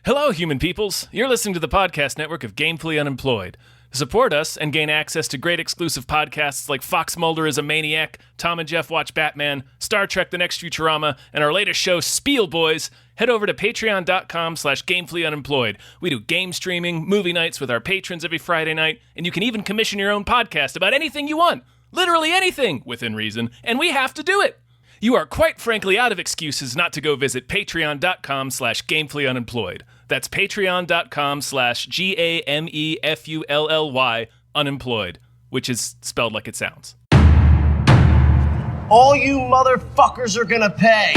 Hello, human peoples. You're listening to the podcast network of Gamefully Unemployed. To support us and gain access to great exclusive podcasts like Fox Mulder is a Maniac, Tom and Jeff Watch Batman, Star Trek The Next Futurama, and our latest show, Spiel Boys, head over to patreon.com/gamefullyunemployed. We do game streaming, movie nights with our patrons every Friday night, and you can even commission your own podcast about anything you want. Literally anything, within reason, and we have to do it. You are quite frankly out of excuses not to go visit patreon.com/gamefullyunemployed. That's patreon.com/GAMEFULLY unemployed, which is spelled like it sounds. All you motherfuckers are gonna pay.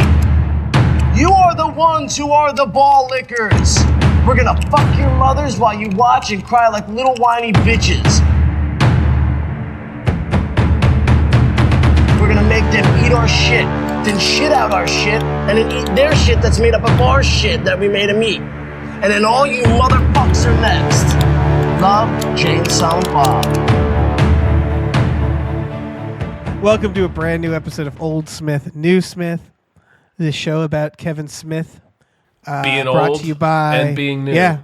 You are the ones who are the ball lickers. We're gonna fuck your mothers while you watch and cry like little whiny bitches. We're gonna make them eat our shit, then shit out our shit, and then eat their shit that's made up of our shit that we made them eat. And then all you motherfuckers are next. Love, Jane, Silent Bob. Welcome to a brand new episode of Old Smith, New Smith, the show about Kevin Smith. Being brought old to you by, and being new. Yeah,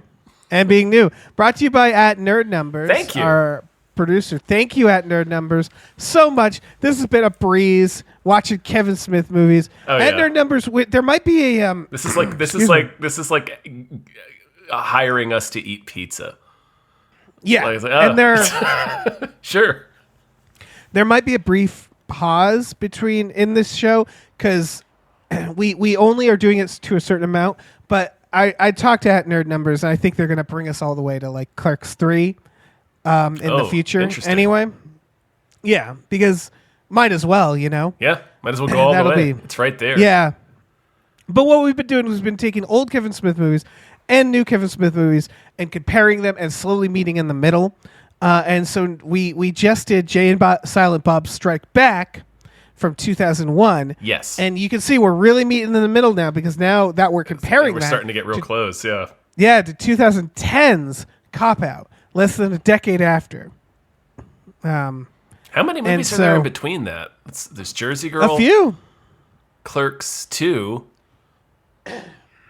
and being new. Brought to you by at Nerd Numbers. Thank you. Our producer. Thank you at Nerd Numbers so much. This has been a breeze watching Kevin Smith movies. Oh, at yeah. Nerd Numbers, there might be a This is like hiring us to eat pizza. yeah, Like, and there Sure. there might be a brief pause between in this show because we only are doing it to a certain amount. But I talked to at Nerd Numbers, and I think they're going to bring us all the way to like Clerks 3 in the future. Interesting. Anyway, yeah, because might as well, you know. Yeah, might as well go all the That'll way. be- It's right there. Yeah. But what we've been doing is been taking old Kevin Smith movies and new Kevin Smith movies and comparing them and slowly meeting in the middle. And so we just did Jay and Silent Bob Strike Back from 2001. Yes. And you can see we're really meeting in the middle now because now that we're comparing We're that starting to get real close, yeah. yeah, to 2010's Cop Out, less than a decade after. How many movies are so- there in between that? There's Jersey Girl, A few. Clerks 2,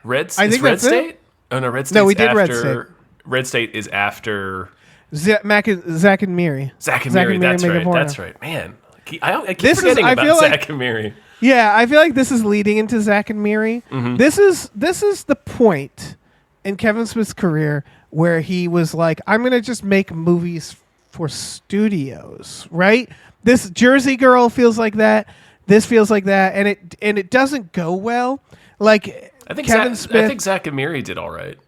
Red I think Red that's it. State? Oh no, Red State's No, we did after, Red State. Red State is after Zach and Miri. Zach and Miri. That's Make a right. Porno. That's right. Man, I keep This is- forgetting I about feel like- Zach and Miri. Yeah, I feel like this is leading into Zach and Miri. Mm-hmm. This is the point in Kevin Smith's career where he was like, I'm going to just make movies for studios, right? This Jersey Girl feels like that. This feels like that, and it doesn't go well. Like I think Kevin Smith. I think Zach and Miri did all right.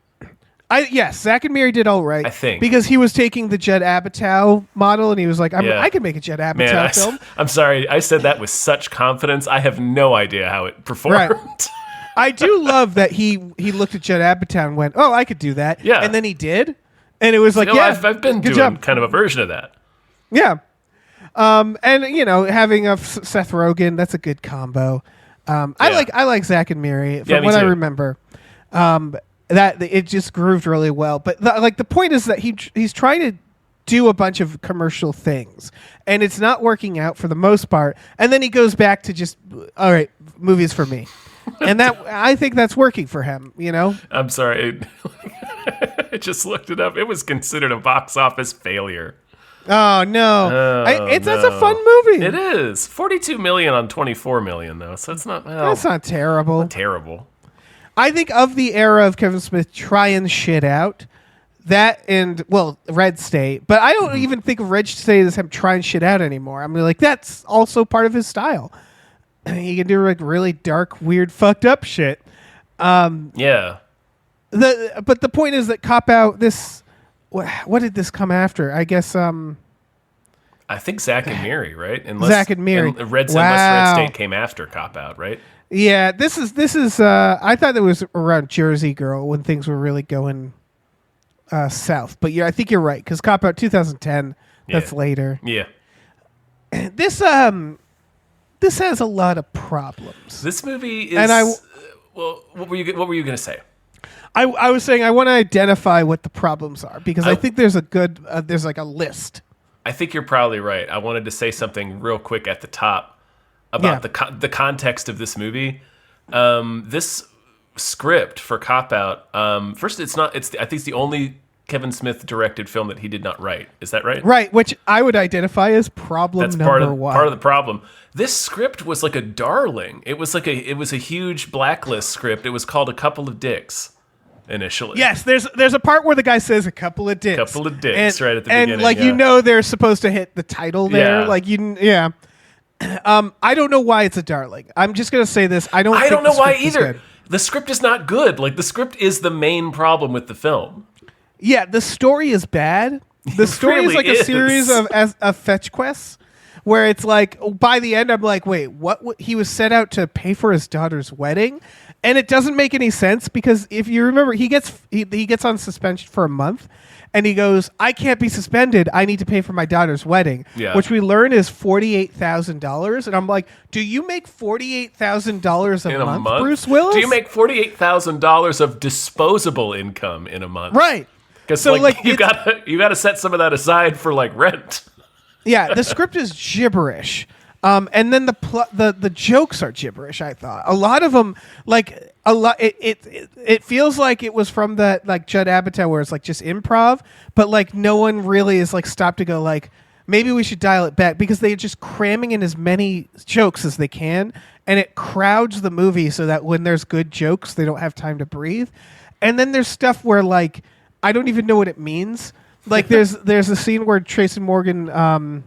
Yes, Zach and Miri did all right. I think. because he was taking the Judd Apatow model, and he was like, Yeah. I can make a Judd Apatow Man, film. I'm sorry. I said that with such confidence. I have no idea how it performed. Right. I do love that he looked at Judd Apatow and went, "Oh, I could do that." Yeah. and then he did, and it was like, You know, "Yeah, I've been good doing job." kind of a version of that. Yeah, and you know, having a Seth Rogen, that's a good combo. I Yeah. like Zach and Miri from Yeah, me what I too. remember. That it just grooved really well. But the point is that he's trying to do a bunch of commercial things, and it's not working out for the most part. And then he goes back to just, all right, movies for me, and that I think that's working for him. You know, I'm sorry. I just looked it up. It was considered a box office failure. oh no, that's a no. fun movie. It is 42 million on 24 million though, so it's not That's not terrible. terrible. I think of the era of Kevin Smith trying shit out, that and, well, Red State. But I don't even think of Red State as him trying shit out anymore. I mean, like, that's also part of his style. He can do, like, really dark, weird, fucked up shit. Yeah. But the point is that Cop Out, what did this come after? I guess, I think Zach and Miri, right? Zach and Miri. Unless Red Wow. State came after Cop Out, right? yeah, this is, I thought it was around Jersey Girl when things were really going south. But yeah, I think you're right, because Cop Out 2010, that's Yeah. later. Yeah. This has a lot of problems. This movie is. And well, what were you going to say? I was saying I want to identify what the problems are because I think there's a good there's like a list. I think you're probably right. I wanted to say something real quick at the top about Yeah. the context of this movie. This script for Cop Out. First, it's not. I think it's the only Kevin Smith directed film that he did not write. Is that right? Right, which I would identify as problem That's number one. part of the problem. This script was like a darling. It was a huge blacklist script. It was called A Couple of Dicks initially. Yes, there's a part where the guy says a couple of dicks. Couple of dicks, right at the and beginning. like they're supposed to hit the title there. Yeah. Like yeah. I don't know why it's a darling. I'm just gonna say this. I don't know the why script is either. good. The script is not good. Like the script is the main problem with the film. Yeah, the story is bad. The story is really like a series of fetch quests where it's like by the end I'm like, wait, what? He was set out to pay for his daughter's wedding, and it doesn't make any sense because if you remember, he gets on suspension for a month, and he goes, I can't be suspended. I need to pay for my daughter's wedding, which we learn is $48,000, and I'm like, do you make $48,000 In a month, month? Bruce Willis? Do you make $48,000 of disposable income in a month? right? Because So, like you it's- gotta set some of that aside for like rent. Yeah, the script is gibberish. And then the jokes are gibberish. I thought a lot of them, like a lot, it feels like it was from that like Judd Apatow where it's like just improv, but like no one really is like stopped to go like maybe we should dial it back because they're just cramming in as many jokes as they can, and it crowds the movie so that when there's good jokes they don't have time to breathe, and then there's stuff where like I don't even know what it means. Like there's a scene where Tracy Morgan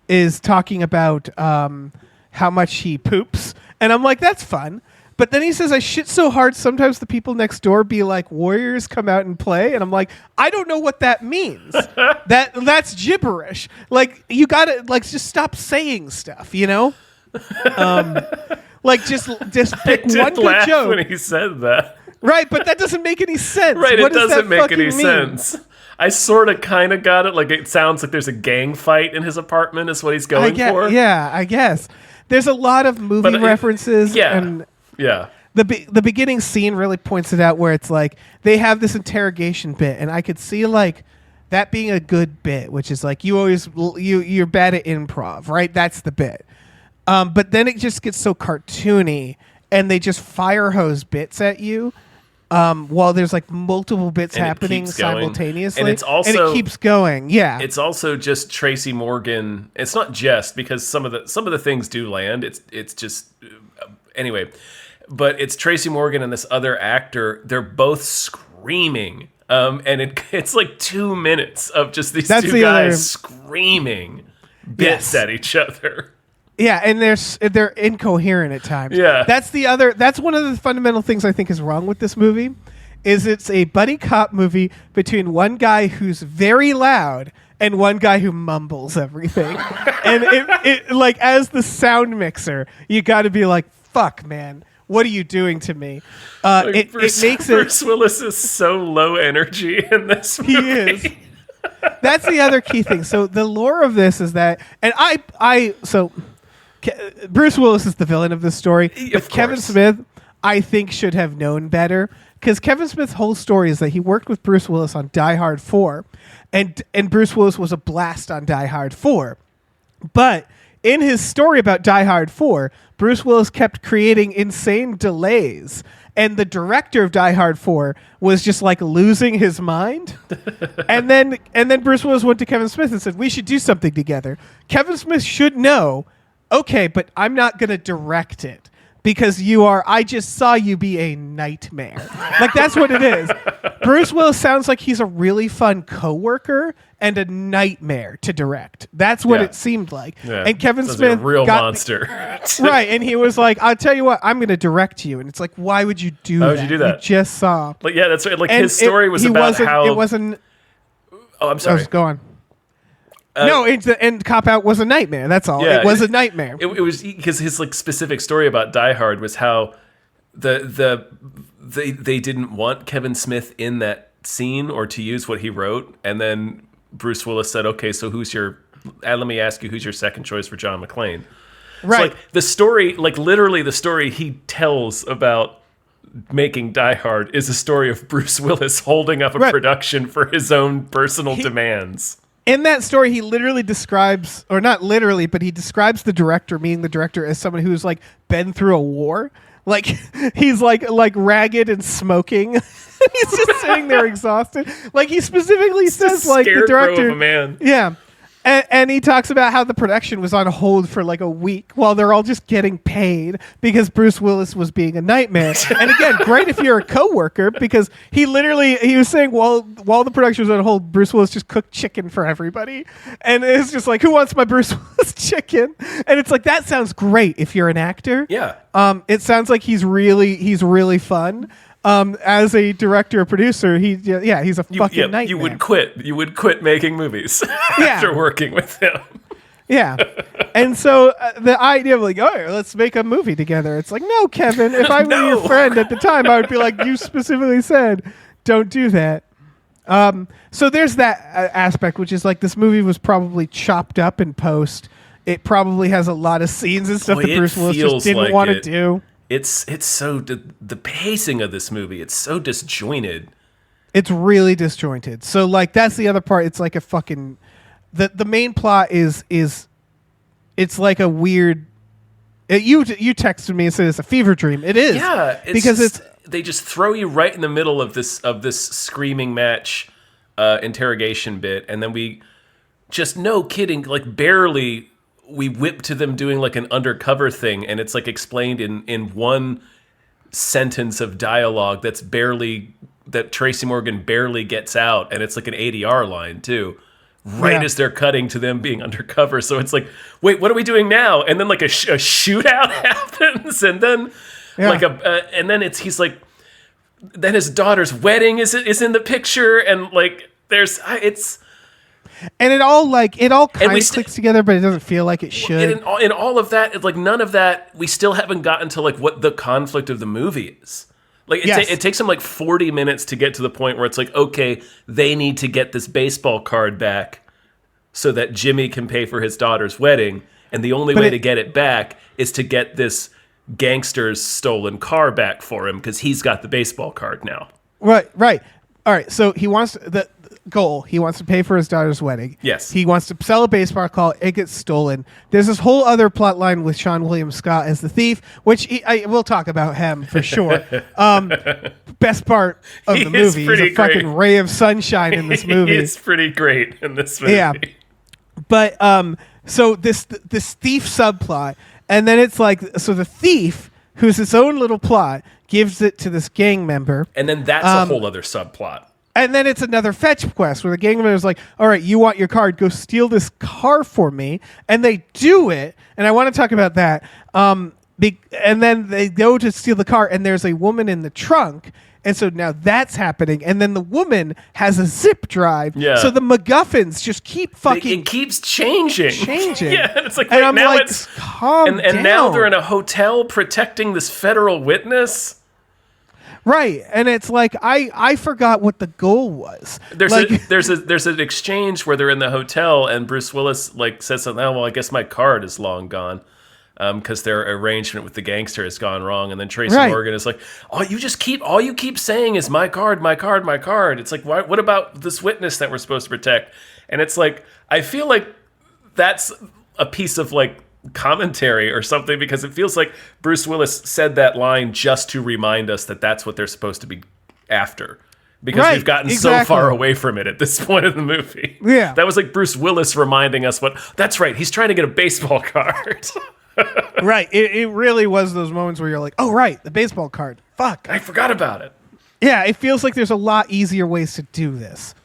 is talking about how much he poops, and I'm like, that's fun. But then he says, I shit so hard sometimes the people next door be like, Warriors come out and play, and I'm like, I don't know what that means. That's gibberish. Like you gotta like just stop saying stuff, you know? Like just pick one good Laugh joke. when he said that. Right, but that doesn't make any sense. Right, What it does doesn't that make any fucking mean? sense. I sort of kind of got it. Like it sounds like there's a gang fight in his apartment. Is what he's going for. Yeah, I guess. There's a lot of movie But references. yeah, And yeah. the beginning scene really points it out where it's like they have this interrogation bit, and I could see like that being a good bit, which is like you're bad at improv, right? That's the bit. But then it just gets so cartoony, and they just fire hose bits at you. While there's like multiple bits And it happening keeps going. simultaneously, And it's also- it keeps going. Yeah, It's also just Tracy Morgan. It's not just because some of the things do land. It's just anyway, but it's Tracy Morgan and this other actor. They're both screaming, and it's like 2 minutes of just these That's two the guys other- screaming bits Yes. at each other. Yeah, and they're incoherent at times. Yeah. That's one of the fundamental things I think is wrong with this movie, is it's a buddy cop movie between one guy who's very loud and one guy who mumbles everything. And it like as the sound mixer, you got to be like, "Fuck, man, what are you doing to me?" Like It makes it. Bruce Willis is so low energy in this movie. He is. That's the other key thing. So the lore of this is that, and Bruce Willis is the villain of this story. But Kevin course. Smith, I think, should have known better, because Kevin Smith's whole story is that he worked with Bruce Willis on Die Hard 4, and Bruce Willis was a blast on Die Hard 4. But in his story about Die Hard 4, Bruce Willis kept creating insane delays, and the director of Die Hard 4 was just like losing his mind. and then Bruce Willis went to Kevin Smith and said, "We should do something together." Kevin Smith should know, okay, but I'm not going to direct it because I just saw you be a nightmare. Like, that's what it is. Bruce Willis sounds like he's a really fun coworker and a nightmare to direct. That's what Yeah. it seemed like. Yeah. And Kevin Sounds like Smith a real got monster. right, and he was like, "I'll tell you what, I'm going to direct you." And it's like, why would you do that? Why would you do that? You just saw. Like, yeah, that's right. Like And his story was about how. It wasn't. Oh, I'm I sorry. was going. No, and Cop Out was a nightmare. That's all. Yeah, it was a nightmare. It was because his like specific story about Die Hard was how they didn't want Kevin Smith in that scene or to use what he wrote, and then Bruce Willis said, "Okay, so let me ask you, who's your second choice for John McClane?" Right. So, like the story, like literally the story he tells about making Die Hard is a story of Bruce Willis holding up a Right. production for his own personal demands. In that story, he literally describes, or not literally, but he describes the director, meaning the director, as someone who's like been through a war. Like he's like ragged and smoking. He's just sitting there exhausted. Like he specifically says, like the director, of a man. yeah. And he talks about how the production was on hold for like a week while they're all just getting paid because Bruce Willis was being a nightmare. And again, great if you're a coworker because he was saying while the production was on hold, Bruce Willis just cooked chicken for everybody. And it's just like, who wants my Bruce Willis chicken? And it's like, that sounds great if you're an actor. Yeah. It sounds like he's really fun. As a director or producer, he's a fucking nightmare. You would quit. You would quit making movies after working with him. Yeah. And so the idea of like, oh, let's make a movie together. It's like, no, Kevin, if I were your friend at the time, I would be like, you specifically said, don't do that. So there's that aspect, which is like this movie was probably chopped up in post. It probably has a lot of scenes and stuff that Bruce Willis just didn't want to do. It's so the pacing of this movie. It's so disjointed. It's really disjointed. So like that's the other part. It's like a fucking the main plot is it's like a weird. You texted me and said it's a fever dream. It is. Yeah, because they just throw you right in the middle of this screaming match interrogation bit, and then we just no kidding like barely. We whip to them doing like an undercover thing, and it's like explained in one sentence of dialogue that Tracy Morgan barely gets out, and it's like an ADR line too, right as they're cutting to them being undercover. So it's like, wait, what are we doing now? And then like a shootout happens, and then and then he's like, then his daughter's wedding is in the picture, and like and it all kind of clicks together, but it doesn't feel like it should. In all of that, like none of that, we still haven't gotten to like what the conflict of the movie is. Like it takes them like 40 minutes to get to the point where it's like, okay, they need to get this baseball card back so that Jimmy can pay for his daughter's wedding, and the only way to get it back is to get this gangster's stolen car back for him because he's got the baseball card now. Right. All right. So he wants the goal. He wants to pay for his daughter's wedding. Yes. He wants to sell a baseball card. It gets stolen. There's this whole other plot line with Sean William Scott as the thief, which I will talk about him for sure. Best part of the movie. He's a fucking ray of sunshine in this movie. It's pretty great in this movie. Yeah. But so this thief subplot, and then it's like, so the thief, who's its own little plot, gives it to this gang member. And then that's a whole other subplot. And then it's another fetch quest where the gang member is like, all right, you want your card, go steal this car for me. And they do it. And I want to talk about that. And then they go to steal the car, and there's a woman in the trunk. And so now that's happening. And then the woman has a zip drive. Yeah. So the MacGuffins just keep fucking... It keeps changing. Yeah. And it's like, and I'm now like, it's... calm down. And now they're in a hotel protecting this federal witness. Right, and it's like I forgot what the goal was. There's an exchange where they're in the hotel, and Bruce Willis like says something. Oh, well, I guess my card is long gone, because their arrangement with the gangster has gone wrong. And then Tracy Morgan is like, all you keep saying is my card, my card, my card. It's like, what about this witness that we're supposed to protect? And it's like, I feel like that's a piece of like commentary or something, because it feels like Bruce Willis said that line just to remind us that that's what they're supposed to be after, because we've gotten so far away from it at this point in the movie. Yeah, that was like Bruce Willis reminding us that's right, he's trying to get a baseball card. Right, it really was those moments where you're like, oh right, the baseball card, fuck, I forgot about it. Yeah, it feels like there's a lot easier ways to do this.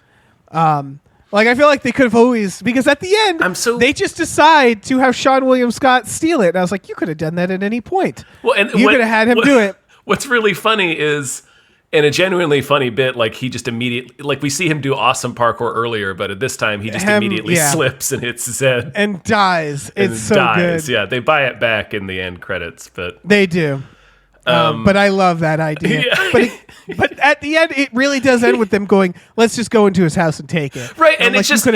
Like, I feel like they could have always... Because at the end, they just decide to have Sean William Scott steal it. And I was like, you could have done that at any point. Well, and you could have had him do it. What's really funny is, in a genuinely funny bit, like, he just immediately... Like, we see him do awesome parkour earlier, but at this time, he just immediately slips and hits his head. And dies. It's so good. Yeah, they buy it back in the end credits, but... They do. But I love that idea. Yeah. But at the end, it really does end with them going, let's just go into his house and take it. Right, and it's just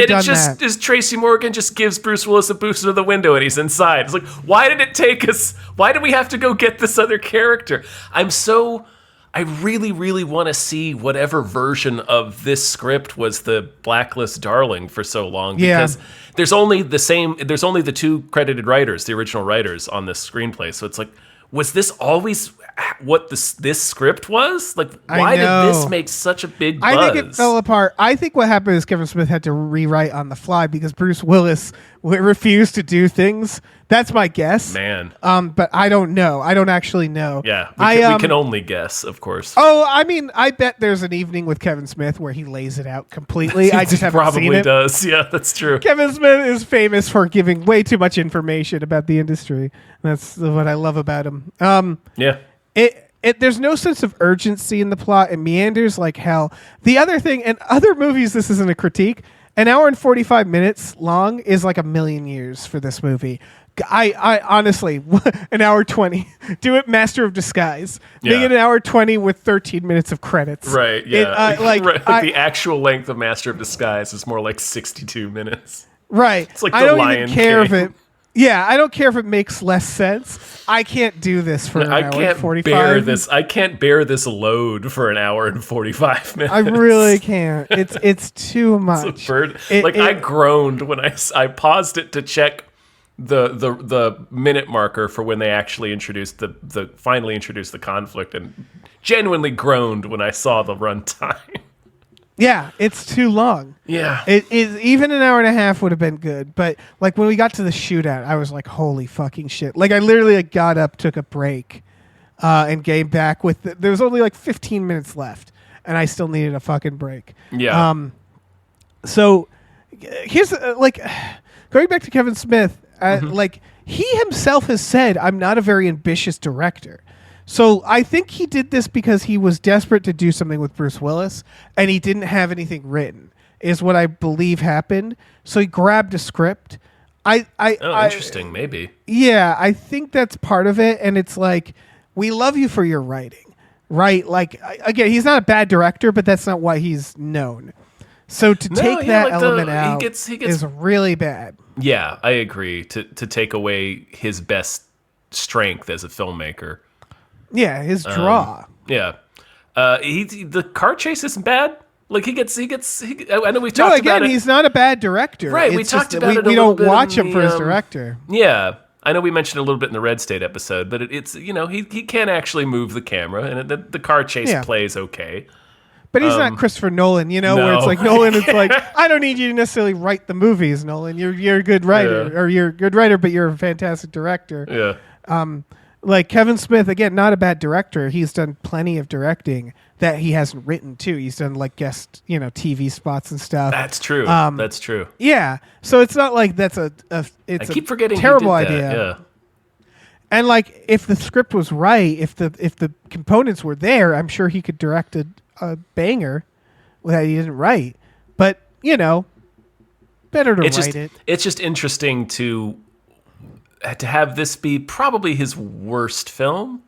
is Tracy Morgan just gives Bruce Willis a boost to the window and he's inside. It's like, why did it take us? Why did we have to go get this other character? I really, really want to see whatever version of this script was the Blacklist darling for so long, because there's only the two credited writers, the original writers on this screenplay. So it's like, was this always what this script was? Like, I why did this know. make such a big buzz? I think it fell apart. I think what happened is Kevin Smith had to rewrite on the fly because Bruce Willis refused to do things. That's my guess. Man. But I don't know. I don't actually know. Yeah, I we can only guess, of course. Oh, I mean, I bet there's an evening with Kevin Smith where he lays it out completely. I just He haven't probably seen it. does. Yeah, that's true. Kevin Smith is famous for giving way too much information about the industry. That's what I love about him. Yeah. There's no sense of urgency in the plot. It meanders like hell. The other thing, and other movies, this isn't a critique. An hour and 45 minutes long is like a million years for this movie. I honestly, an hour 20. Do it Master of Disguise. Make Yeah. it an hour 20 with 13 minutes of credits. Right, yeah. Right, the actual length of Master of Disguise is more like 62 minutes. right. It's like I The don't Lion even care if King. it. Yeah, I don't care if it makes less sense. I can't do this for an I hour and can't 45. bear this. I can't bear this load for an hour and 45 minutes. I really can't. It's too much. It's a bird. It- I it- groaned when I paused it to check the minute marker for when they actually introduced the finally introduced the conflict, and genuinely groaned when I saw the runtime. Yeah, it's too long. Yeah. It is even an hour and a half would have been good, but like when we got to the shootout, I was like, "Holy fucking shit!" Like I literally got up, took a break, and came back with. There was only like 15 minutes left, and I still needed a fucking break. Yeah. So here's like going back to Kevin Smith. Like he himself has said, "I'm not a very ambitious director." So I think he did this because he was desperate to do something with Bruce Willis, and he didn't have anything written, is what I believe happened. So he grabbed a script. Interesting. Maybe. Yeah, I think that's part of it, and it's like we love you for your writing, right? Like again, he's not a bad director, but that's not why he's known. So to take yeah, that like element he out gets- is really bad. Yeah, I agree. To take away his best strength as a filmmaker. Yeah, his draw. Yeah. The car chase isn't bad. Like I know we No, talked about again, it. he's not a bad director. Right, we It's talked just about it a we little don't bit watch in him for the, his director. Yeah. I know we mentioned it a little bit in the Red State episode, but it's he can actually move the camera, and the car chase Yeah. plays okay. But he's not Christopher Nolan, where no. it's like Nolan is like, I don't need you to necessarily write the movies, Nolan. You're a good writer, Yeah. or you're a good writer, but you're a fantastic director. Yeah. Like Kevin Smith, again, not a bad director. He's done plenty of directing that he hasn't written too. He's done like guest, TV spots and stuff. That's true. That's true. Yeah, so it's not like that's it's I keep forgetting a terrible he did idea. that. Yeah. And like, if the script was right, if the components were there, I'm sure he could direct a banger that he didn't write. But better to write it. It's just interesting to have this be probably his worst film.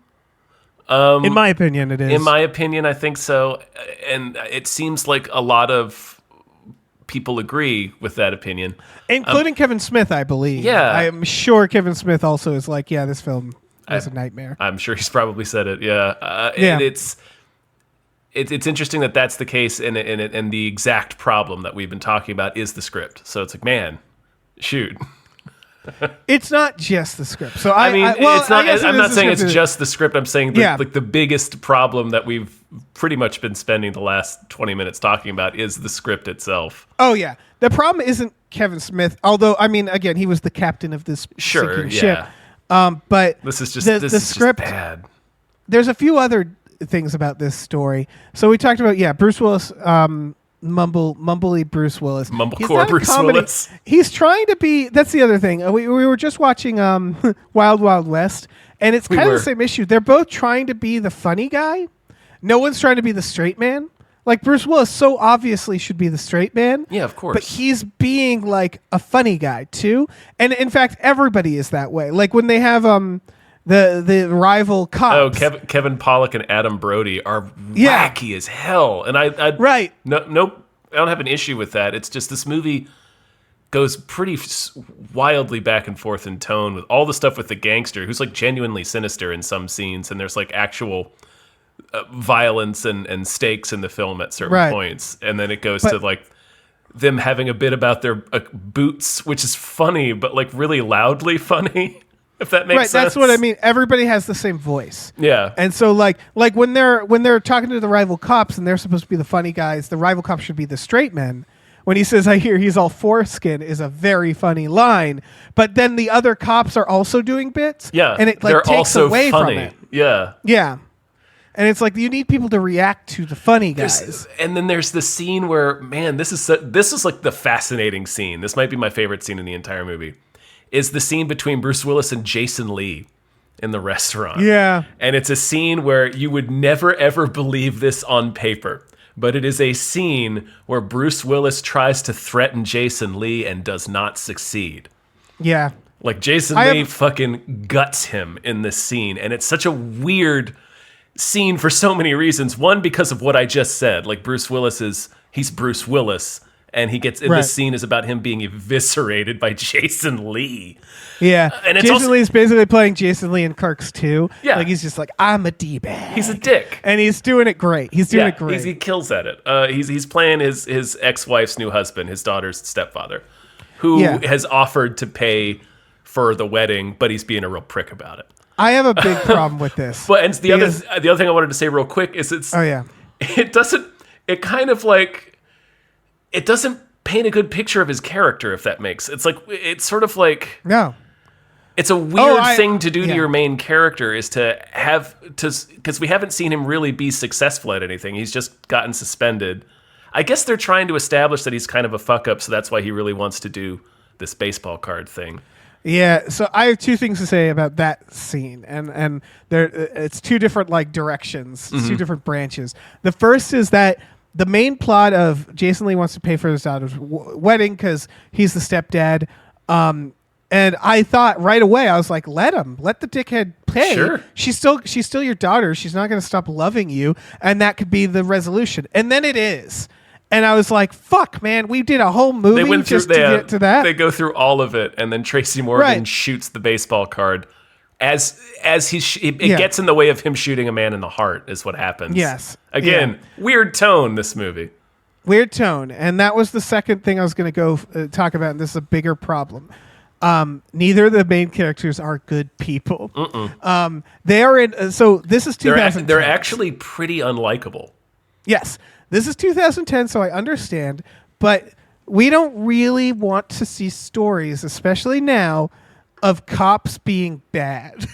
In my opinion, it is. In my opinion, I think so, and it seems like a lot of people agree with that opinion. Including Kevin Smith, I believe. Yeah. I'm sure Kevin Smith also is like, yeah, this film was a nightmare. I'm sure he's probably said it. Yeah. Yeah. And it's interesting that that's the case, and the exact problem that we've been talking about is the script. So it's like, man, shoot. It's not just the script. So I mean, it's not. guess it I'm is not the saying script. it's just the script. I'm saying Yeah. the biggest problem that we've pretty much been spending the last 20 minutes talking about is the script itself. Oh yeah, the problem isn't Kevin Smith. Although I mean, again, he was the captain of this Sure, sinking yeah. ship. But This is just the script. Just bad. There's a few other things about this story. So we talked about Bruce Willis, mumbly Bruce Willis, He's Mumblecore not a Bruce comedy. Willis. He's trying to be. That's the other thing. We were just watching Wild Wild West, and it's kind of were. the same issue. They're both trying to be the funny guy. No one's trying to be the straight man. Like Bruce Willis so obviously should be the straight man. Yeah, of course. But he's being like a funny guy too. And in fact, everybody is that way. Like when they have the rival cops. Oh, Kevin Pollak and Adam Brody are Yeah. wacky as hell, and I Right. Nope, I don't have an issue with that. It's just this movie goes pretty wildly back and forth in tone with all the stuff with the gangster, who's like genuinely sinister in some scenes, and there's like actual violence and stakes in the film at certain Right. points, and then it goes to like them having a bit about their boots, which is funny, but like really loudly funny. if that makes Right, sense. that's what I mean. Everybody has the same voice. Yeah. And so like when they're talking to the rival cops and they're supposed to be the funny guys, the rival cops should be the straight men. When he says, "I hear he's all foreskin," is a very funny line. But then the other cops are also doing bits. Yeah. And it like they're takes also away funny. from it. Yeah. Yeah. And it's like you need people to react to the funny guys. And then there's the scene where, man, this is like the fascinating scene. This might be my favorite scene in the entire movie. Is the scene between Bruce Willis and Jason Lee in the restaurant. Yeah. And it's a scene where you would never ever believe this on paper. But it is a scene where Bruce Willis tries to threaten Jason Lee and does not succeed. Yeah. Like Jason Lee fucking guts him in this scene. And it's such a weird scene for so many reasons. One, because of what I just said. Like Bruce Willis he's Bruce Willis. And he gets in Right. this scene is about him being eviscerated by Jason Lee. Yeah. And it's Jason also- Lee's basically playing Jason Lee in Clerks 2. Yeah. Like he's just like, I'm a D-bag. He's a dick. And he's doing it great. He's doing it great. He kills at it. He's playing his ex-wife's new husband, his daughter's stepfather, who has offered to pay for the wedding, but he's being a real prick about it. I have a big problem with this. But and the other thing I wanted to say real quick is Oh yeah. it doesn't paint a good picture of his character, if that makes it's sort of like No. it's a weird I- thing to do to yeah. your main character is to have to because we haven't seen him really be successful at anything. He's just gotten suspended. I guess they're trying to establish that he's kind of a fuck up, so that's why he really wants to do this baseball card thing. Yeah, so I have two things to say about that scene, and there it's two different like directions, it's two different branches. The first is that the main plot of Jason Lee wants to pay for his daughter's wedding because he's the stepdad. And I thought right away, I was like, let the dickhead pay. Sure. She's still your daughter. She's not going to stop loving you, and that could be the resolution. And then it is. And I was like, fuck, man, we did a whole movie just to get to that. They go through all of it, and then Tracy Morgan Right. shoots the baseball card as it gets in the way of him shooting a man in the heart. Is what happens. Yes. Again, weird tone. This movie. Weird tone. And that was the second thing I was going to go talk about, and this is a bigger problem. Neither of the main characters are good people. They are in. So this is 2010. They're actually pretty unlikable. Yes, this is 2010, so I understand. But we don't really want to see stories, especially now, of cops being bad.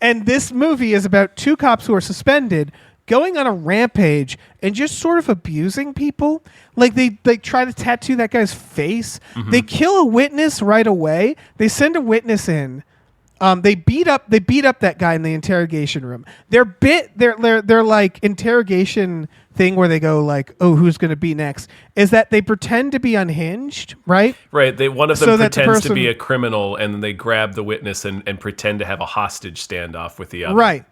And this movie is about two cops who are suspended going on a rampage and just sort of abusing people. Like they try to tattoo that guy's face. They kill a witness right away. They send a witness in. They beat up that guy in the interrogation room. Their like interrogation thing where they go like, oh, who's going to be next, is that they pretend to be unhinged, right? Right. One of them So that the pretends to person- be a criminal, and then they grab the witness and pretend to have a hostage standoff with the other. Right.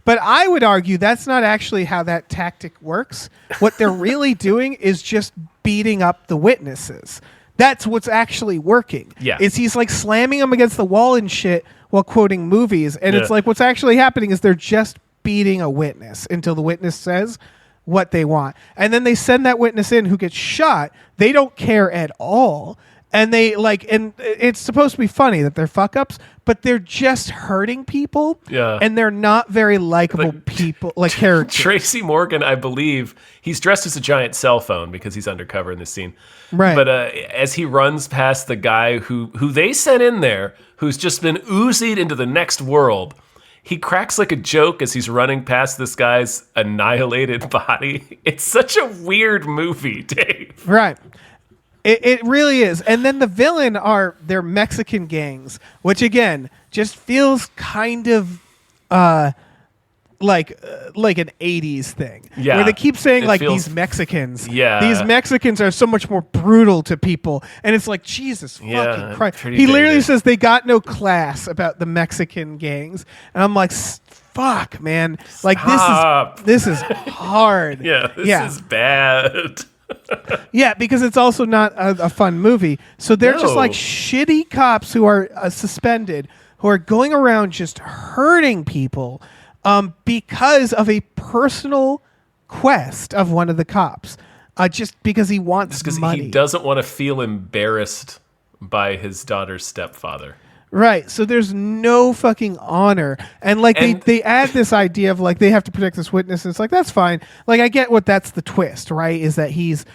But I would argue that's not actually how that tactic works. What they're really doing is just beating up the witnesses. That's what's actually working. Yeah. Is he's like slamming them against the wall and shit while quoting movies. And it's Yeah. like what's actually happening is they're just beating a witness until the witness says what they want. And then they send that witness in who gets shot. They don't care at all. And they like, and it's supposed to be funny that they're fuck ups, but they're just hurting people. Yeah. And they're not very likable Like, people, like characters. Tracy Morgan, I believe, he's dressed as a giant cell phone because he's undercover in this scene. Right. But as he runs past the guy who they sent in there, who's just been oozied into the next world, he cracks like a joke as he's running past this guy's annihilated body. It's such a weird movie, Dave. Right. It really is. And then the villain are their Mexican gangs, which again just feels kind of like an 80s thing. Yeah. Where they keep saying It like feels- these Mexicans. Yeah. These Mexicans are so much more brutal to people. And it's like, Jesus Yeah, fucking Christ. pretty He literally dated. says they got no class about the Mexican gangs. And I'm like, fuck, man. Like Stop. this is hard. Yeah, this is bad. Yeah, because it's also not a fun movie. So they're just No. like shitty cops who are suspended, who are going around just hurting people because of a personal quest of one of the cops. Just because he wants Because money. he doesn't want to feel embarrassed by his daughter's stepfather. Right. So there's no fucking honor. And like And- they add this idea of like they have to protect this witness. And it's like, that's fine. Like I get what that's the twist, right? Is that he's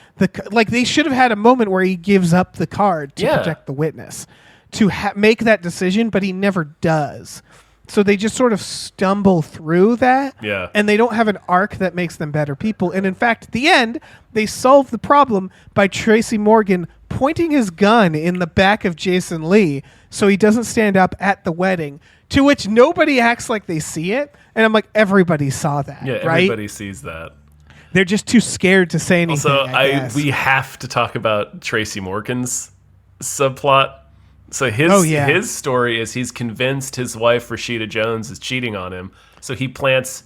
like they should have had a moment where he gives up the card to Yeah. protect the witness to make that decision, but he never does. So they just sort of stumble through that. Yeah. And they don't have an arc that makes them better people. And in fact, at the end, they solve the problem by Tracy Morgan pointing his gun in the back of Jason Lee so he doesn't stand up at the wedding, to which nobody acts like they see it. And I'm like, everybody saw that, Yeah, right? everybody sees that. They're just too scared to say anything. So I guess. we have to talk about Tracy Morgan's subplot. So yeah. his story is he's convinced his wife Rashida Jones is cheating on him. So he plants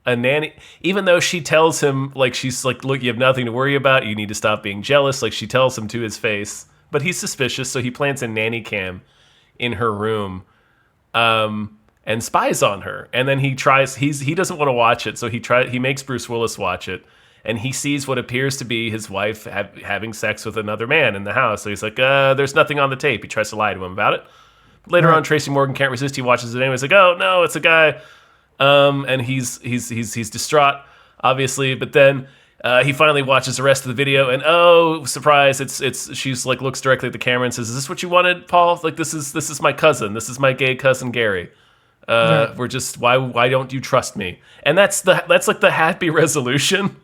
a nanny, even though she tells him, like, she's like, look, you have nothing to worry about. You need to stop being jealous. Like, she tells him to his face, but he's suspicious. So he plants a nanny cam in her room, and spies on her. And then he doesn't want to watch it. So he makes Bruce Willis watch it. And he sees what appears to be his wife having sex with another man in the house. So he's like, there's nothing on the tape. He tries to lie to him about it. Later on, Tracy Morgan can't resist. He watches it anyway. He's like, oh, no, it's a guy. And he's distraught, obviously. But then he finally watches the rest of the video. And, oh, surprise, she's like looks directly at the camera and says, is this what you wanted, Paul? Like, this is my cousin. This is my gay cousin, Gary. We're just, why don't you trust me? And that's like the happy resolution.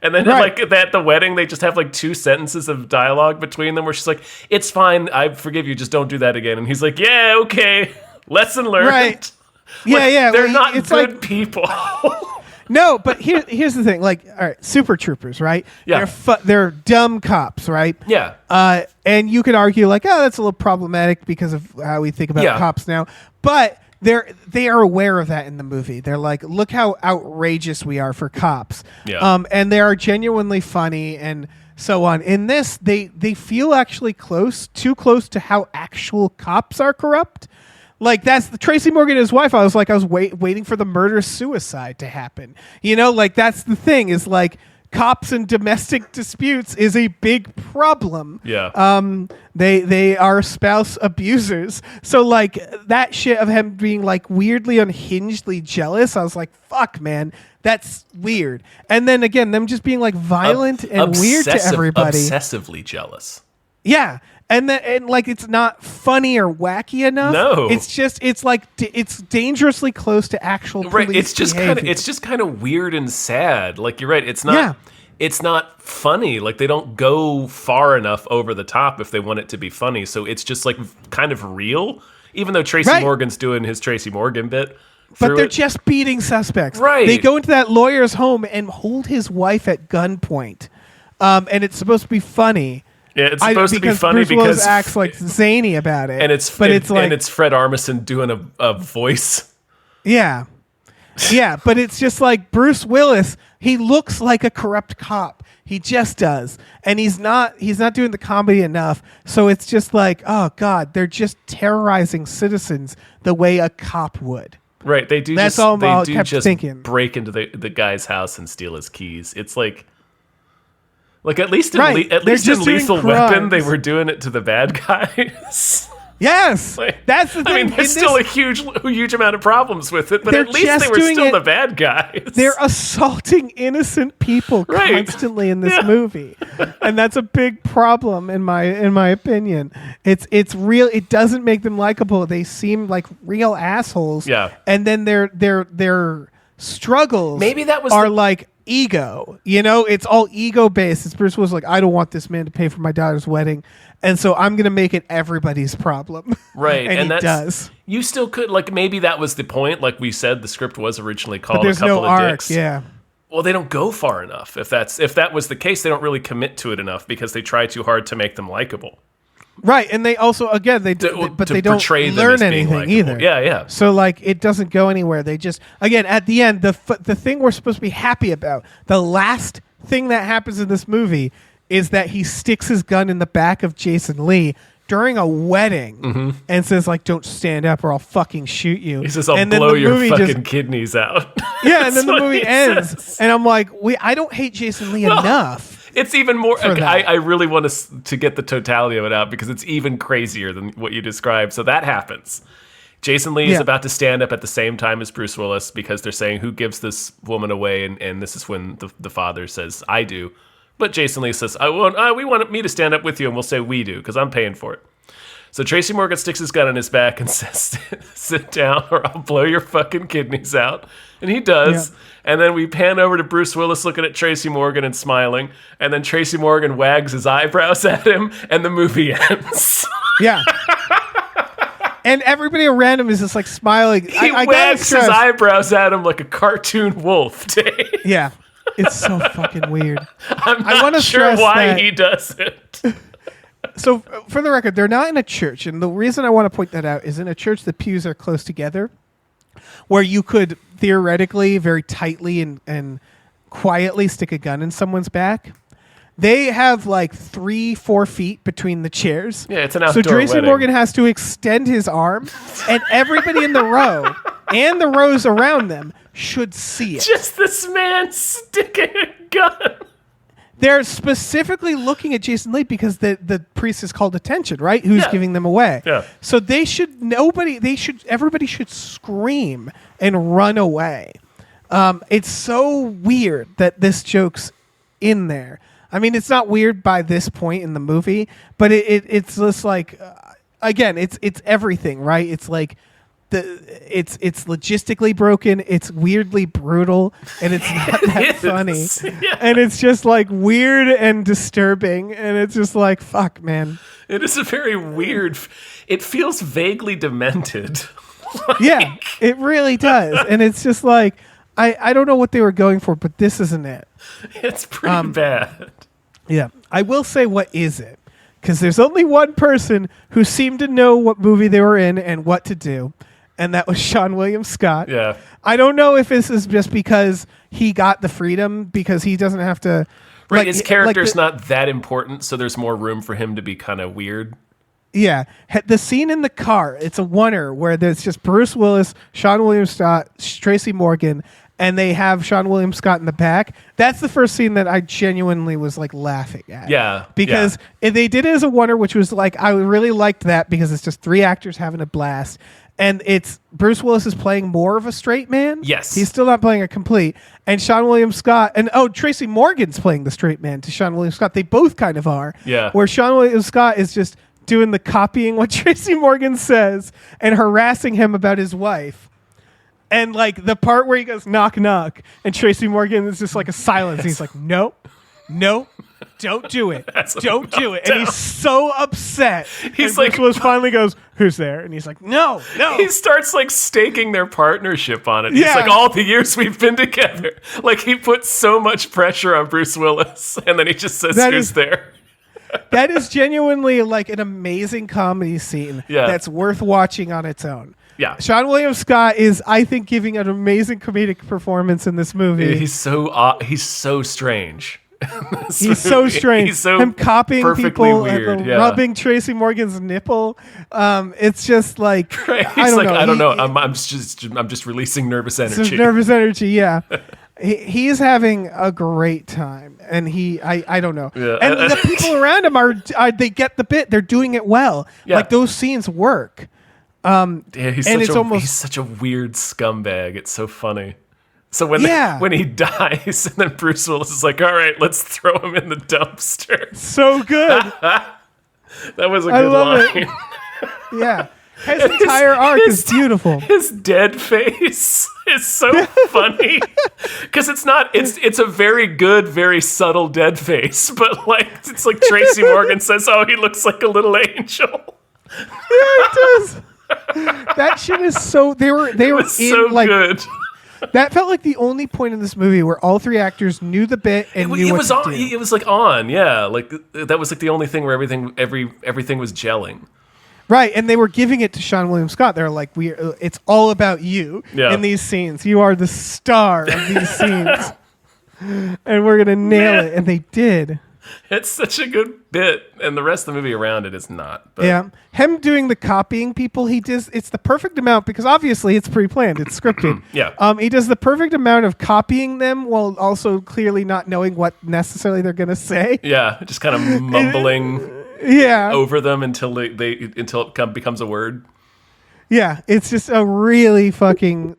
And then like at the wedding, they just have like 2 sentences of dialogue between them where she's like, it's fine, I forgive you, just don't do that again. And he's like, yeah, okay, lesson learned. Right. Yeah, Like, yeah. They're not it's good like, people. no, but here's the thing. Like, all right, Super Troopers, right? Yeah. They're dumb cops, right? Yeah. And you could argue like, oh, that's a little problematic because of how we think about Yeah. cops now. But they are aware of that in the movie. They're like, look how outrageous we are for cops. Yeah. And they are genuinely funny and so on. In this, they feel actually too close to how actual cops are corrupt. Like that's the Tracy Morgan and his wife. I was waiting for the murder suicide to happen. You know, like that's the thing is like cops and domestic disputes is a big problem. Yeah. They are spouse abusers. So like that shit of him being like weirdly unhingedly jealous, I was like, fuck, man, that's weird. And then again, them just being like violent and weird to everybody. Obsessively jealous. Yeah. And like it's not funny or wacky enough. No. It's like it's dangerously close to actual Right. police behavior. It's just kind of weird and sad. Like you're right. It's not. Yeah. It's not funny. Like they don't go far enough over the top if they want it to be funny. So it's just like kind of real. Even though Tracy Right. Morgan's doing his Tracy Morgan bit. But through they're it. just beating suspects. Right. They go into that lawyer's home and hold his wife at gunpoint. And it's supposed to be funny. Yeah, it's supposed to be because funny Bruce Willis because acts like zany about it. and it's Fred Armisen doing a voice. Yeah. Yeah, but it's just like Bruce Willis, he looks like a corrupt cop. He just does. And he's not doing the comedy enough. So it's just like, oh God, they're just terrorizing citizens the way a cop would. Right. They do That's just all they I do kept just thinking. break into the guy's house and steal his keys. It's like at least in Right. at They're least in just doing Lethal Weapon, they crimes. were doing it to the bad guys. Yes. Like, That's the thing. I mean, there's still a huge amount of problems with it, but They're at least just they were doing still it- the bad guys. They're assaulting innocent people Right. constantly in this Yeah. movie, and that's a big problem in my opinion. It's real. It doesn't make them likable. They seem like real assholes. Yeah. and then their struggles Maybe that was are the- like ego. You know, it's all ego based. It's Bruce was like, I don't want this man to pay for my daughter's wedding, and so I'm gonna make it everybody's problem. Right, and he that's, does. You still could maybe that was the point. Like we said, the script was originally called But there's A Couple no of arc. Dicks. Yeah. Well, they don't go far enough. If that was the case, they don't really commit to it enough because they try too hard to make them likable. Right, and they also again they To they don't portray them learn as being anything likable. either. Yeah, yeah. So like it doesn't go anywhere. They just again at the end the thing we're supposed to be happy about. The last thing that happens in this movie is that he sticks his gun in the back of Jason Lee during a wedding and says like, "Don't stand up or I'll fucking shoot you." He says, "I'll and then blow the your movie fucking just- kidneys out." yeah, and then That's the what movie he ends, says. and I'm like, I don't hate Jason Lee enough. It's even more. for that. I really want to get the totality of it out because it's even crazier than what you described. So that happens. Jason Lee is about to stand up at the same time as Bruce Willis because they're saying who gives this woman away, and this is when the father says, "I do," but Jason Lee says, we want me to stand up with you," and we'll say we do because I'm paying for it. So Tracy Morgan sticks his gun in his back and says, "Sit down or I'll blow your fucking kidneys out." And he does. Yeah. And then we pan over to Bruce Willis looking at Tracy Morgan and smiling. And then Tracy Morgan wags his eyebrows at him and the movie ends. Yeah. And everybody around him is just like smiling. He wags his eyebrows at him like a cartoon wolf, Dave. Yeah. It's so fucking weird. I'm not sure why he does it. So, for the record, they're not in a church. And the reason I want to point that out is in a church, the pews are close together, where you could theoretically, very tightly and quietly stick a gun in someone's back. They have like 3-4 feet between the chairs. Yeah, it's an outdoor So Tracy wedding. Morgan has to extend his arm, and everybody in the row and the rows around them should see it. Just this man sticking a gun. They're specifically looking at Jason Lee because the priest is called attention, right? Who's giving them away. Yeah. So everybody should scream and run away. It's so weird that this joke's in there. I mean, it's not weird by this point in the movie, but it's just like, again, it's everything, right? It's like, it's logistically broken, it's weirdly brutal, and it's not that funny. Yeah. And it's just like weird and disturbing, and it's just like, fuck, man. It is a very weird, it feels vaguely demented. Yeah, it really does. And it's just like, I don't know what they were going for, but this isn't it. It's pretty bad. Yeah. I will say, what is it? Because there's only one person who seemed to know what movie they were in and what to do, and that was Sean William Scott. Yeah. I don't know if this is just because he got the freedom because he doesn't have to... Right, his character's not that important, so there's more room for him to be kind of weird. Yeah. The scene in the car, it's a oneer where there's just Bruce Willis, Sean William Scott, Tracy Morgan, and they have Sean William Scott in the back. That's the first scene that I genuinely was like laughing at. Yeah. Because they did it as a oneer, which was like, I really liked that because it's just 3 actors having a blast. And it's Bruce Willis is playing more of a straight man. Yes. He's still not playing a complete. And Sean William Scott, and Tracy Morgan's playing the straight man to Sean William Scott. They both kind of are. Yeah. Where Sean William Scott is just doing the copying what Tracy Morgan says and harassing him about his wife. And like the part where he goes knock knock and Tracy Morgan is just like a silence. He's like, nope, don't do it. Don't do it. And he's so upset. He's and like, Bruce Willis finally goes, who's there? And he's like, no. He starts like staking their partnership on it. Yeah. He's like, all the years we've been together. Like he puts so much pressure on Bruce Willis, and then he just says, who's there? That is genuinely like an amazing comedy scene that's worth watching on its own. Yeah. Sean William Scott is, I think, giving an amazing comedic performance in this movie. He's so strange. He's so strange. He's so him copying perfectly people weird, and rubbing Tracy Morgan's nipple. It's just like right. He's I don't know. I'm just releasing nervous energy. Some nervous energy. Yeah. He's having a great time, and I don't know. Yeah. And the people around him are they get the bit. They're doing it well. Yeah. Like those scenes work. He's such a weird scumbag. It's so funny. So when he dies, and then Bruce Willis is like, "All right, let's throw him in the dumpster." So good. That was a good line. Yeah, his entire arc is beautiful. His dead face is so funny because it's a very good, very subtle dead face, but like it's like Tracy Morgan says, "Oh, he looks like a little angel." Yeah, it does. That shit is so. They were in so like good. That felt like the only point in this movie where all 3 actors knew the bit and knew what to do. It was like on, yeah. Like that was like the only thing where everything was gelling. Right, and they were giving it to Sean William Scott. They're like, it's all about you in these scenes. You are the star of these scenes, and we're gonna nail it. And they did. It's such a good bit, and the rest of the movie around it is not. But Yeah, him doing the copying people, he does. It's the perfect amount because obviously it's pre-planned, it's scripted. Yeah. He does the perfect amount of copying them while also clearly not knowing what necessarily they're gonna say. Yeah, just kind of mumbling Yeah, over them until it becomes a word. yeah. It's just a really fucking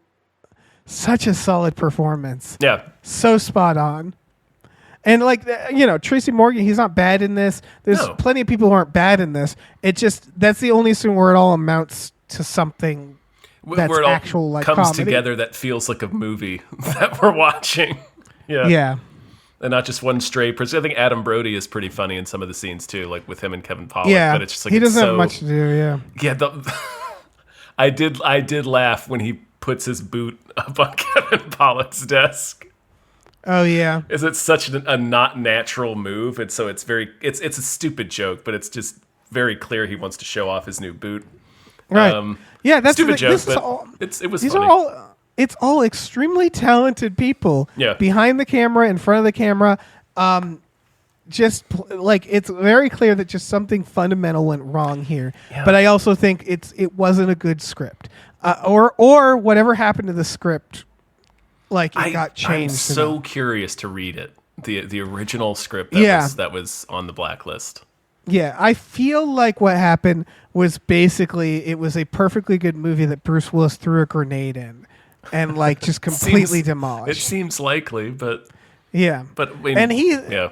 such a solid performance. Yeah. So spot on. And Tracy Morgan, he's not bad in this. There's No. plenty of people who aren't bad in this. It just that's the only scene where it all amounts to something that's Where it all actual like comes comedy. together that feels like a movie that we're watching. Yeah. Yeah. And not just one stray person. I think Adam Brody is pretty funny in some of the scenes too, like with him and Kevin Pollak. Yeah. But it's just like he it's doesn't so, have much to do, yeah. Yeah, I did laugh when he puts his boot up on Kevin Pollak's desk. Oh yeah. Is it such a not natural move? And so it's a stupid joke, but it's just very clear he wants to show off his new boot. Right. Yeah, that's stupid the, joke, this is but all, it was these funny. are all it's all extremely talented people. Yeah. Behind the camera, in front of the camera. It's very clear that just something fundamental went wrong here. Yeah. But I also think it wasn't a good script. Or whatever happened to the script, it got changed. I'm so curious to read it. The original script that was on the blacklist. Yeah, I feel like what happened was basically it was a perfectly good movie that Bruce Willis threw a grenade in and just completely demolished. It seems likely, but yeah. I mean, And yeah.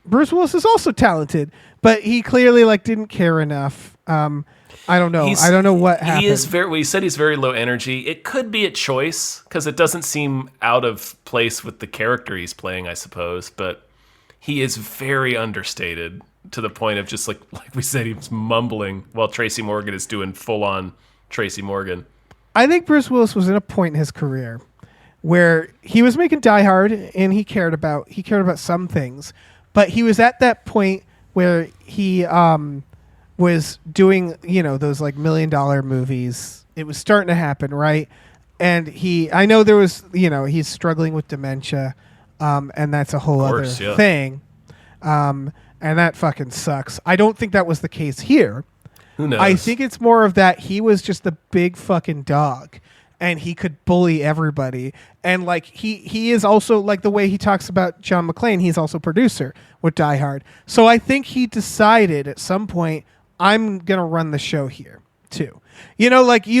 Bruce Willis is also talented, but he clearly didn't care enough. I don't know. I don't know what happened. He is he said he's very low energy. It could be a choice because it doesn't seem out of place with the character he's playing, I suppose. But he is very understated to the point of just like we said, he's mumbling while Tracy Morgan is doing full on Tracy Morgan. I think Bruce Willis was in a point in his career where he was making Die Hard and he cared about some things, but he was at that point where he was doing, those $1 million movies. It was starting to happen, right? And I know there was, he's struggling with dementia, and that's a whole other thing. And that fucking sucks. I don't think that was the case here. Who knows? I think it's more of that he was just the big fucking dog and he could bully everybody. And he is also the way he talks about John McClane, he's also producer with Die Hard. So I think he decided at some point, I'm going to run the show here too. You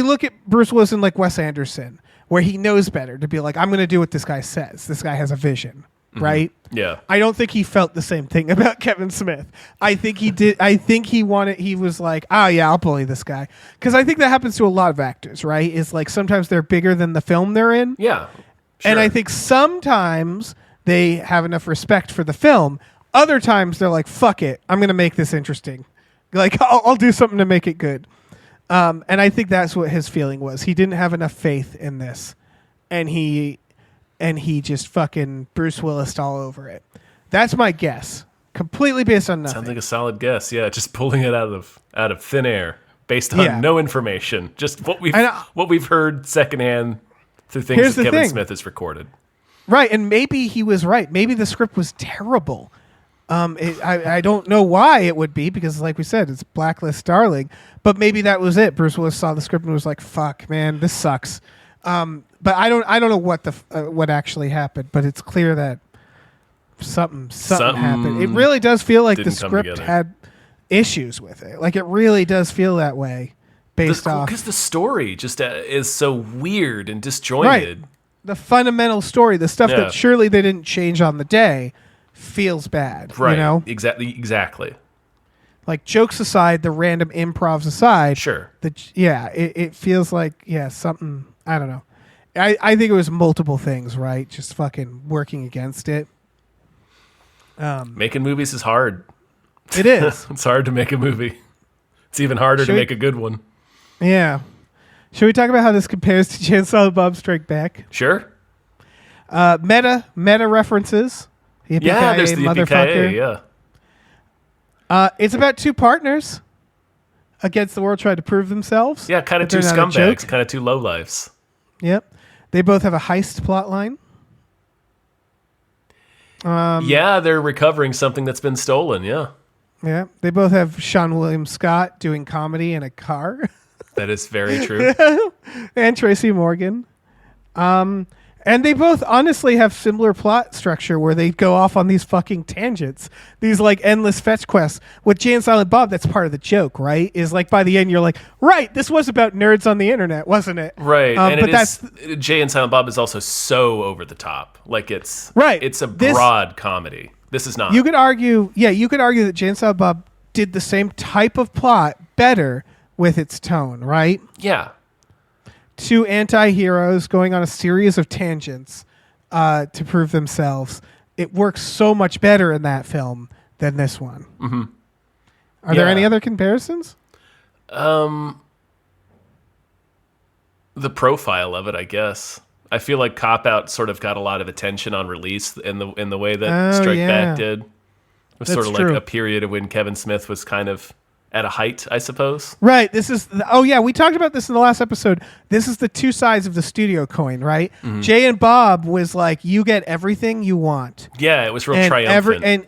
look at Bruce Willis and Wes Anderson, where he knows better to be I'm going to do what this guy says. This guy has a vision, right? Yeah. I don't think he felt the same thing about Kevin Smith. I think he did. I think he was like, oh yeah, I'll bully this guy. Because I think that happens to a lot of actors, right? Is sometimes they're bigger than the film they're in. Yeah. Sure. And I think sometimes they have enough respect for the film. Other times they're like, fuck it, I'm going to make this interesting. I'll do something to make it good. And I think that's what his feeling was. He didn't have enough faith in this. And he just fucking Bruce Willis all over it. That's my guess. Completely based on nothing. Sounds like a solid guess. Yeah, just pulling it out of thin air based on no information. Just what we've heard secondhand through things that Kevin Smith has recorded. Right, and maybe he was right. Maybe the script was terrible. I don't know why it would be because, like we said, it's Blacklist Darling. But maybe that was it. Bruce Willis saw the script and was like, "Fuck, man, this sucks." But I don't know what actually happened. But it's clear that something happened. It really does feel like the script had issues with it. It really does feel that way, based off because the story just is so weird and disjointed. Right. The fundamental story, the stuff that surely they didn't change on the day, feels bad. Right. Exactly. Jokes aside, the random improvs aside. Sure. It feels like, something, I don't know. I think it was multiple things, right? Just fucking working against it. Making movies is hard. It is. It's hard to make a movie. It's even harder to make a good one. Yeah. Should we talk about how this compares to Jay and Silent Bob Strike Back? Sure. Meta references. Yeah, there's the Yippee-ki-yay, yeah. It's about two partners against the world trying to prove themselves. Yeah, kind of two scumbags, kind of two lowlifes. Yep. They both have a heist plot line. Yeah, they're recovering something that's been stolen. Yeah, Yeah, they both have Sean William Scott doing comedy in a car, that is very true. and Tracy Morgan. And they both honestly have similar plot structure where they go off on these fucking tangents, these like endless fetch quests. With Jay and Silent Bob, that's part of the joke, right? Is like by the end you're like, right, this was about nerds on the internet, wasn't it? Right, and but that's Jay and Silent Bob is also so over the top. Like it's Right. It's a broad comedy. This is not. You could argue that Jay and Silent Bob did the same type of plot better with its tone, right? Yeah. Two anti-heroes going on a series of tangents to prove themselves. It works so much better in that film than this one. Mm-hmm. Are there any other comparisons? The profile of it, I guess. I feel like Cop Out sort of got a lot of attention on release in the way that Strike Back did. It was sort of like a period of when Kevin Smith was kind of at a height, I suppose. Right. This is we talked about this in the last episode. This is the two sides of the studio coin, right? Mm-hmm. Jay and Bob was like, you get everything you want. Yeah, it was real triumphant. And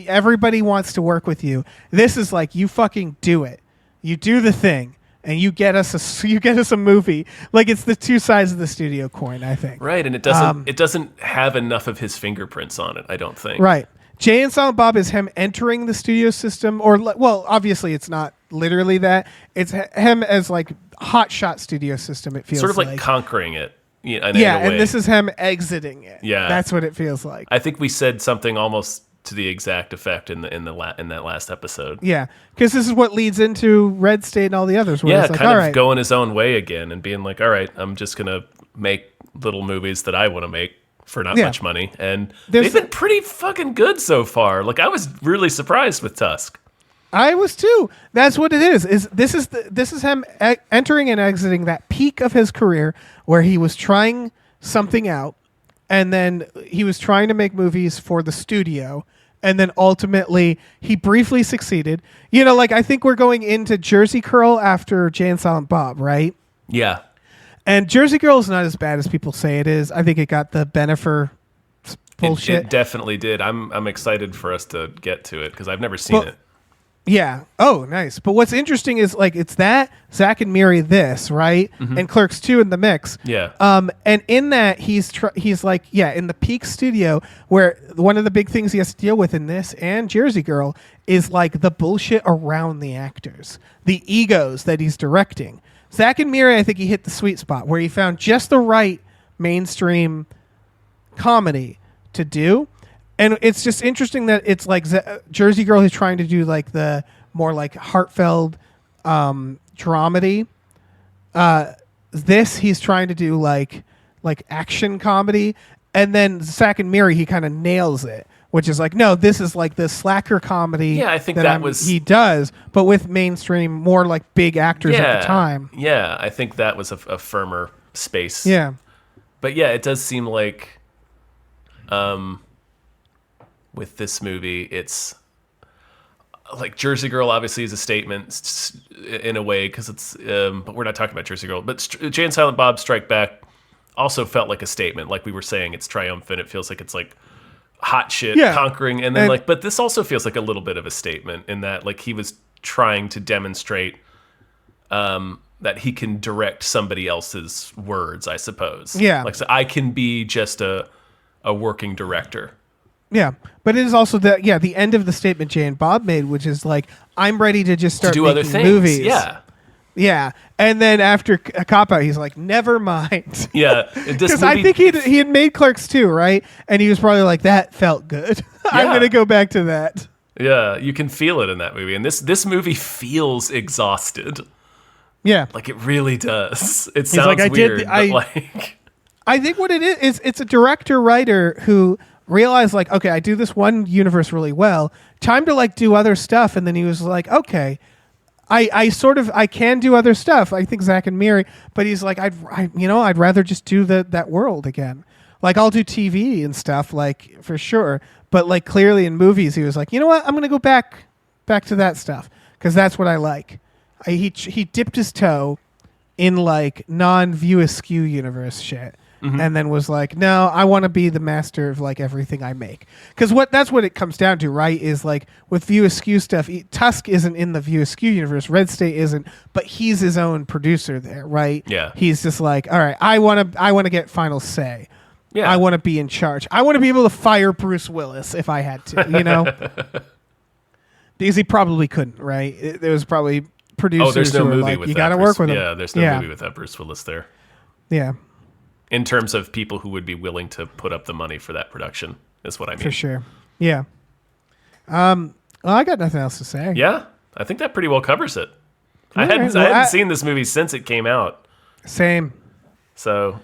everybody wants to work with you. This is like, you fucking do it. You do the thing, and you get us a movie. Like, it's the two sides of the studio coin, I think. Right, and it doesn't have enough of his fingerprints on it, I don't think. Right. Jay and Silent Bob is him entering the studio system, obviously it's not literally that. It's him as like hot shot studio system. It feels sort of like conquering it. In a and way. This is him exiting it. Yeah, that's what it feels like. I think we said something almost to the exact effect in that last episode. Yeah, because this is what leads into Red State and all the others. Where it's like, kind of going his own way again and being like, all right, I'm just gonna make little movies that I want to make for not much money, and they've been pretty fucking good so far. Like, I was really surprised with Tusk. I was too. That's what it is. This is him entering and exiting that peak of his career where he was trying something out, and then he was trying to make movies for the studio, and then ultimately he briefly succeeded. I think we're going into Jersey Curl after Jay and Silent Bob, right? Yeah. And Jersey Girl is not as bad as people say it is. I think it got the Bennifer bullshit. It definitely did. I'm excited for us to get to it because I've never seen it. Yeah. Oh, nice. But what's interesting is like it's that Zack and Miri this, right? Mm-hmm. And Clerks 2 in the mix. Yeah. And in that he's like in the peak studio where one of the big things he has to deal with in this and Jersey Girl is like the bullshit around the actors, the egos that he's directing. Zack and Miri, I think he hit the sweet spot where he found just the right mainstream comedy to do. And it's just interesting that it's like Jersey Girl who's trying to do like the more like heartfelt dramedy. This he's trying to do like action comedy. And then Zack and Miri, he kind of nails it. Which is like, no, this is like the slacker comedy. Yeah, I think that he does, but with mainstream, more like big actors at the time. Yeah, I think that was a firmer space. Yeah. But yeah, it does seem like with this movie, it's like Jersey Girl obviously is a statement in a way because it's, but we're not talking about Jersey Girl. But Jay and Silent Bob Strike Back also felt like a statement. Like we were saying, it's triumphant. It feels like it's like hot shit conquering, and then but this also feels like a little bit of a statement in that like he was trying to demonstrate that he can direct somebody else's words, I suppose. Yeah, like so I can be just a working director. Yeah, but it is also the end of the statement Jay and Bob made, which is like, I'm ready to just start making other things. Movies. Yeah. And then after a Cop Out, he's like, never mind. Yeah, because I think he had made Clerks 2, right? And he was probably like, that felt good. I'm gonna go back to that. Yeah, you can feel it in that movie, and this movie feels exhausted. Yeah, like it really does. It sounds like, weird, but like I think what it is it's a director writer who realized like, okay, I do this one universe really well. Time to like do other stuff, and then he was like, okay. I can do other stuff. I think Zack and Miri, but he's like, I'd rather just do that world again. Like I'll do TV and stuff, like for sure. But like clearly in movies, he was like, you know what? I'm gonna go back to that stuff because that's what I like. He dipped his toe in like non-View Askew universe shit, and then was like, no, I want to be the master of like everything I make. Because that's what it comes down to, right? Is like with View Askew stuff, Tusk isn't in the View Askew universe, Red State isn't, but he's his own producer there, right? Yeah. He's just like, all right, I want to get final say. Yeah. I want to be in charge. I want to be able to fire Bruce Willis if I had to, you know? Because he probably couldn't, right? There was probably producers there's no who were movie like, with you that got to Bruce- work with him. Yeah, there's no movie with that Bruce Willis there. Yeah, In terms of people who would be willing to put up the money for that production, is what I mean. for sure. Yeah. Well, I got nothing else to say. Yeah, I think that pretty well covers it. I All right, hadn't well, seen this movie since it came out, Same. so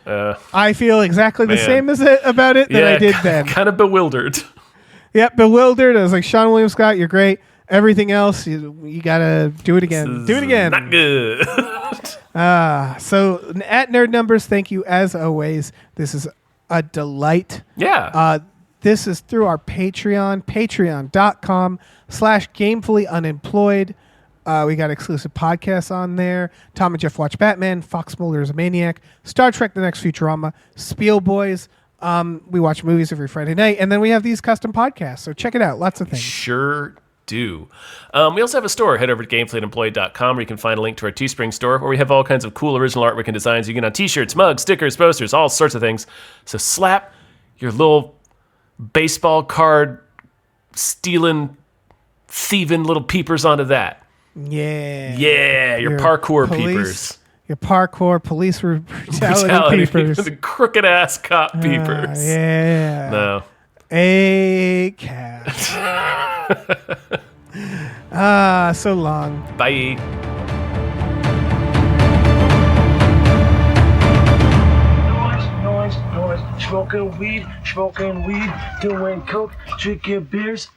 I feel exactly the Man. same about it that I did then. kind of bewildered. Yep, bewildered. I was like, Sean William Scott, you're great. Everything else, you gotta do it again. Do it again. Not good. So at Nerd Numbers, thank you as always. This is a delight. Yeah. This is through our Patreon, patreon.com/gamefullyunemployed. We got exclusive podcasts on there. Tom and Jeff Watch Batman, Fox Mulder is a Maniac, Star Trek The Next Futurama, Spiel Boys. We watch movies every Friday night, and then we have these custom podcasts. So check it out. Lots of things. Sure do. We also have a store. Head over to gamefullyunemployed.com where you can find a link to our Teespring store where we have all kinds of cool original artwork and designs you get on t-shirts, mugs, stickers, posters, all sorts of things. So slap your little baseball card stealing, thieving little peepers onto that. Yeah. Yeah, your parkour peepers. Your parkour police brutality peepers. The crooked ass cop peepers. Yeah. No. A cat. So long. Bye. Noise, smoking weed, doing coke, drinking beers.